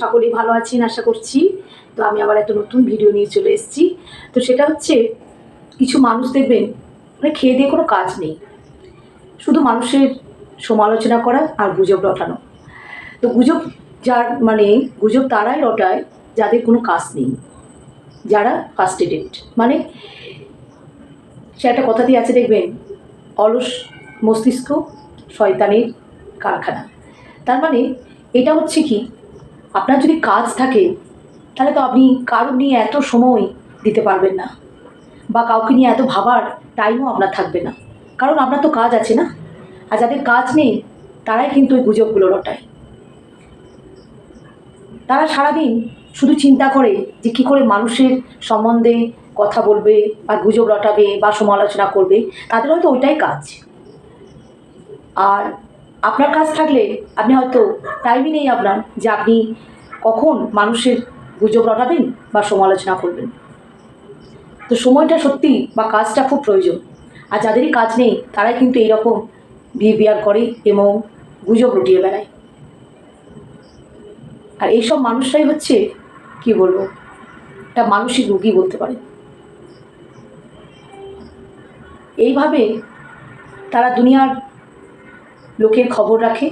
সকলেই ভালো আছেন আশা করছি। তো আমি আবার একটা নতুন ভিডিও নিয়ে চলে এসেছি। তো সেটা হচ্ছে, কিছু মানুষ দেখবেন মানে খেয়ে দিয়ে কোনো কাজ নেই, শুধু মানুষের সমালোচনা করা আর গুজব রটানো। তো গুজব মানে গুজব তারাই রটায় যাদের কোনো কাজ নেই, যারা ফার্স্টেডেড। মানে সে একটা কথা দিয়ে আছে দেখবেন, অলস মস্তিষ্ক শয়তানের কারখানা। তার মানে এটা হচ্ছে কি, আপনার যদি কাজ থাকে তাহলে তো আপনি কারোর নিয়ে এত সময় দিতে পারবেন না, বা কাউকে নিয়ে এত ভাবার টাইমও আপনার থাকবে না, কারণ আপনার তো কাজ আছে না। আর যাদের কাজ নেই তারাই কিন্তু ওই গুজবগুলো রটায়। তারা সারাদিন শুধু চিন্তা করে যে কী করে মানুষের সম্বন্ধে কথা বলবে বা গুজব রটাবে বা সমালোচনা করবে, তাদের হয়তো ওইটাই কাজ। আর আপনার কাজ থাকলে আপনি হয়তো টাইমই নেই আপনার যে আপনি কখন মানুষের গুজব রটাবেন বা সমালোচনা করবেন। তো সময়টা সত্যি বা কাজটা খুব প্রয়োজন। আর যাদেরই কাজ নেই তারাই কিন্তু এইরকম বিহেভিয়ার করে এবং গুজব রটিয়ে বেড়ায়। আর এইসব মানুষরাই হচ্ছে, কি বলবো, একটা মানসিক রোগী বলতে পারে। এইভাবে তারা দুনিয়ার লোকের খবর রাখে,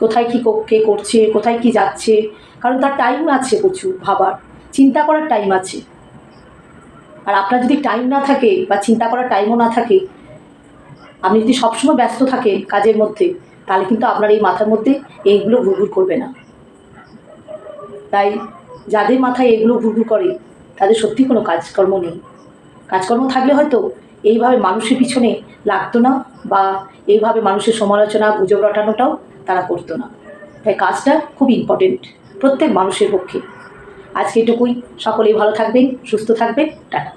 কোথায় কী কে করছে, কোথায় কি যাচ্ছে, কারণ তার টাইম আছে, প্রচুর ভাবার চিন্তা করার টাইম আছে। আর আপনার যদি টাইম না থাকে বা চিন্তা করার টাইমও না থাকে, আপনি যদি সবসময় ব্যস্ত থাকেন কাজের মধ্যে, তাহলে কিন্তু আপনার এই মাথার মধ্যে এইগুলো ঘুরঘুর করবে না। তাই যাদের মাথায় এগুলো ঘুরঘুর করে তাদের সত্যি কোনো কাজকর্ম নেই। কাজকর্ম থাকলে হয়তো এইভাবে মানুষের পিছনে লাগতো না, বা এইভাবে মানুষের সমালোচনা গুজব রটানোটাও তারা করতো না। তাই কাজটা খুব ইম্পর্টেন্ট প্রত্যেক মানুষের পক্ষে। আজকে এটুকুই। সকলেই ভালো থাকবেন, সুস্থ থাকবেন। টাটা।